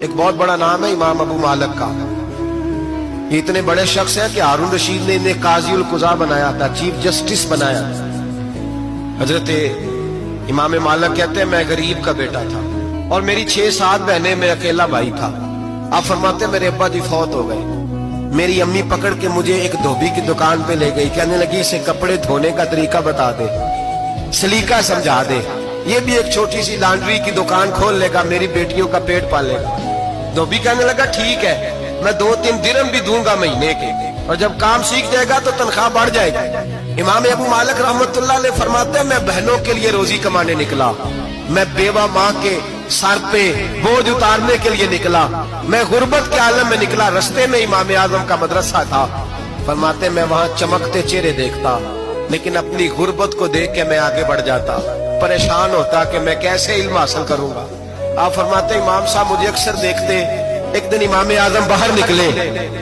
एक बहुत बड़ा नाम है इमाम अबू मालिक का। ये इतने बड़े शख्स हैं कि हारून रशीद ने इन्हें काजी उल कुज़ा बनाया था, चीफ जस्टिस बनाया। हजरत इमाम मालिक कहते हैं मैं गरीब का बेटा था और मेरी 6-7 बहनें, मैं अकेला भाई था। आप फरमाते मेरे अब्बा जी फौत हो गए। मेरी अम्मी पकड़ के मुझे एक धोबी की दुकान पे ले गई, कहने लगी इसे कपड़े धोने का तरीका बता दे, सलीका समझा दे, ये भी एक छोटी सी लॉन्ड्री की दुकान खोल लेगा, मेरी बेटियों का पेट पालेगा। धोबी कहने लगा ठीक है, मैं 2-3 दिरहम भी दूंगा महीने के, और जब काम सीख जाएगा तो तनख्वाह बढ़ जाएगी। इमाम अबू मालिक रहमतुल्लाह अलैह फरमाते हैं मैं बहनों के लिए रोजी कमाने निकला, मैं बेवा माँ के सर पे बोझ उतारने के लिए निकला, मैं गुर्बत के आलम में निकला। रस्ते में इमाम आजम का मदरसा था। फरमाते मैं वहां चमकते चेहरे देखता, लेकिन अपनी गुर्बत को देख के मैं आगे बढ़ जाता, परेशान होता कि मैं कैसे इल्म हासिल करूंगा। आप फरमाते इमाम साहब मुझे अक्सर देखते। एक दिन इमाम आजम बाहर निकले,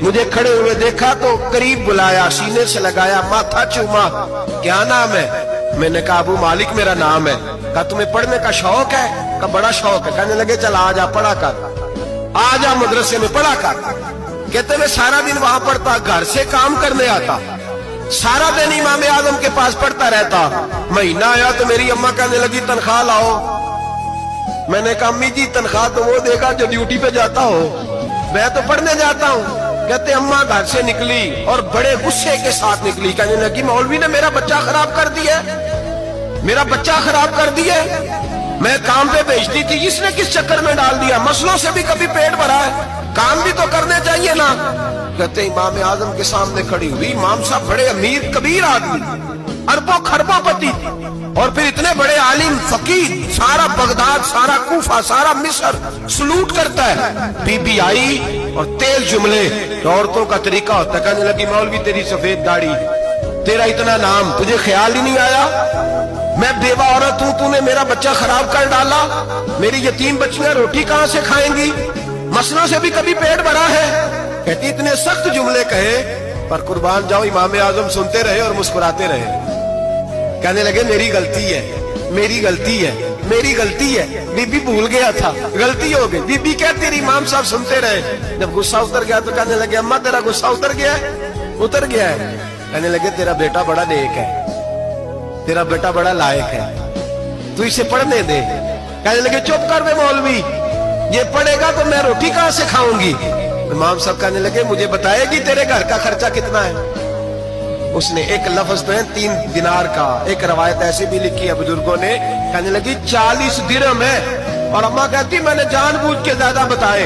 मुझे खड़े हुए देखा तो करीब बुलाया, सीने से लगाया, माथा चूमा, क्या नाम है? मैंने कहा अबू मालिक मेरा नाम है। कहा तुम्हें पढ़ने का शौक है? कहा बड़ा शौक है। कहने लगे चल आजा पढ़ा कर, आजा मदरसे में पढ़ा कर। कहते मैं सारा दिन वहां पढ़ता, घर से काम करने आता, सारा दिन इमाम आजम के पास पढ़ता रहता। महीना आया तो मेरी अम्मा कहने लगी तनख्वाह लाओ। मैंने कहा अम्मी जी तनख्वाह तो वो देगा जो ड्यूटी पे जाता हो, मैं तो पढ़ने जाता हूँ। कहते अम्मा घर से निकली और बड़े गुस्से के साथ निकली, कहने लगी मौलवी ने मेरा बच्चा खराब कर दिया, मेरा बच्चा खराब कर दिया, मैं काम पे भेजती थी, इसने किस चक्कर में डाल दिया, मसलों से भी कभी पेट भरा है, काम भी तो करने चाहिए ना। कहते इमाम आजम के सामने खड़ी हुई। इमाम साहब बड़े अमीर कबीर आदमी, अरबों खरबों पति, और फिर इतने बड़े आलिम फकीर, सारा बगदाद, सारा कूफा, सारा मिस्र सलूट करता है। बीबी आई और तेज जुमले, औरतों का तरीका होता है। कहने लगी मौलवी तेरी सफेद दाढ़ी, तेरा इतना नाम, तुझे ख्याल ही नहीं आया? मैं बेवा औरत हूं, तूने मेरा बच्चा खराब कर डाला, मेरी यतीम बच्चियां रोटी कहां से खाएंगी, मसलों से भी कभी पेट भरा है। कहती इतने सख्त जुमले कहे, पर कुर्बान जाओ इमाम आजम सुनते रहे और मुस्कुराते रहे। कहने लगे मेरी गलती है, मेरी गलती है, मेरी गलती है, बीबी भूल गया था, गलती हो गई। बीबी कहती रही, इमाम साहब सुनते रहे। जब गुस्सा उतर गया तो कहने लगे अम्मा तेरा गुस्सा उतर गया है? उतर गया है। कहने लगे तेरा बेटा बड़ा नेक है, तेरा बेटा बड़ा लायक है, तू इसे पढ़ने दे। कहने लगे चुप कर बे मौलवी, ये पढ़ेगा तो मैं रोटी कहां से खाऊंगी। इमाम साहब कहने लगे मुझे बताएगी तेरे घर का खर्चा कितना है? उसने एक लफ्ज तो है 3 दिनार का, एक रवायत ऐसी भी लिखी है बुजुर्गों ने, कहने लगी 40 दिरहम है। और अम्मा कहती मैंने जानबूझ के ज्यादा बताए,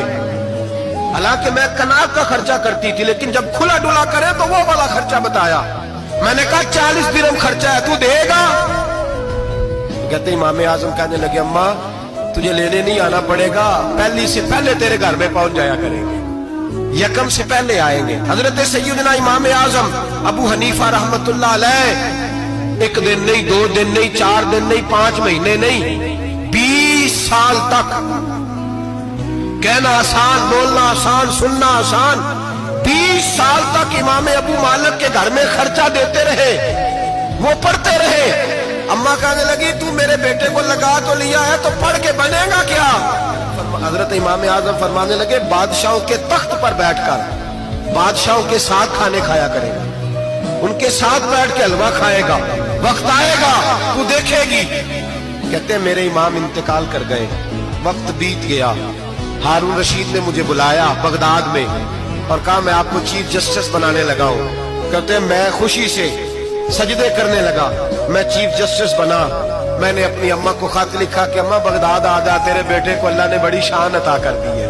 हालांकि मैं कनाक का खर्चा करती थी, लेकिन जब खुला डुला करे तो वो वाला खर्चा बताया। मैंने कहा 40 दिरहम खर्चा है, तू देगा? कहते इमाम आजम कहने लगे अम्मा तुझे लेने नहीं आना पड़ेगा, पहली से पहले तेरे घर में पहुंच जाया करेंगे, यकम से पहले आएंगे। हजरत सैयदना इमाम आजम अबू हनीफा रहमतुल्लाह अलैह 1 दिन नहीं, 2 दिन नहीं, 4 दिन नहीं, 5 महीने नहीं, 20 साल तक, कहना आसान, बोलना आसान, सुनना आसान, 20 साल तक इमाम अबू मालिक के घर में खर्चा देते रहे, वो पढ़ते रहे। अम्मा कहने लगी तू मेरे बेटे को लगा तो लिया है, तो पढ़ के बनेगा क्या? हजरत इमाम आजम फरमाने लगे बादशाहों के तख्त पर बैठकर बादशाहों के साथ खाने खाया करेगा, उनके साथ बैठ के हलवा खाएगा, वक्त आएगा तू देखेगी। कहते मेरे इमाम इंतकाल कर गए, वक्त बीत गया। हारून रशीद ने मुझे बुलाया बगदाद में और कहा मैं आपको चीफ जस्टिस बनाने लगा हूं। कहते मैं खुशी से सजदे करने लगा, मैं चीफ जस्टिस बना। मैंने अपनी अम्मा को खत लिखा कि अम्मा बगदाद आ जा, तेरे बेटे को अल्लाह ने बड़ी शान अता कर दी है।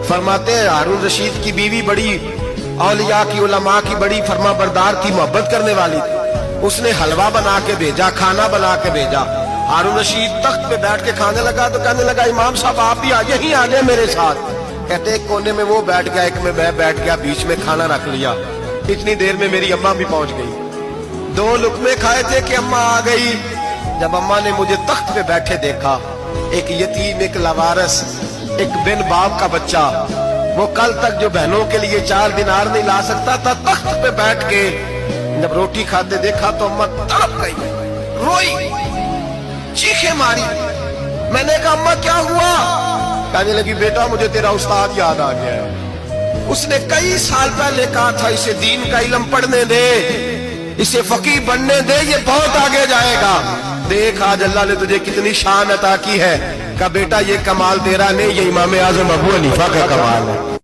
फरमाते हैं हारून रशीद की बीवी बड़ी औलिया की, उलमा की बड़ी फरमा बरदार थी, मोहब्बत करने वाली थी। उसने हलवा बना के भेजा, खाना बना के भेजा। हारून रशीद तख्त पे बैठ के खाने लगा तो कहने लगा इमाम साहब आप भी यहीं आ गए मेरे साथ। कहते एक कोने में वो बैठ गया, एक में मैं बैठ गया, बीच में खाना रख लिया। इतनी देर में मेरी अम्मा भी पहुंच गई। 2 लुकमे खाए थे कि अम्मा आ गई। जब अम्मा ने मुझे तख्त पे बैठे देखा, एक यतीम, एक लवारस, एक बिन बाप का बच्चा, वो कल तक जो बहनों के लिए 4 दिनार नहीं ला सकता था, तख्त पे बैठ के जब रोटी खाते देखा तो अम्मा तड़प गई, रोई, चीखें मारी। मैंने कहा अम्मा क्या हुआ? کہنے لگی بیٹا مجھے تیرا استاد یاد آ گیا ہے، اس نے کئی سال پہلے کہا تھا اسے دین کا علم پڑھنے دے، اسے فقیہ بننے دے، یہ بہت آگے جائے گا۔ دیکھ آج اللہ نے تجھے کتنی شان عطا کی ہے۔ کہا بیٹا یہ کمال تیرا نہیں، یہ امام اعظم ابو حنیفہ کا کمال ہے۔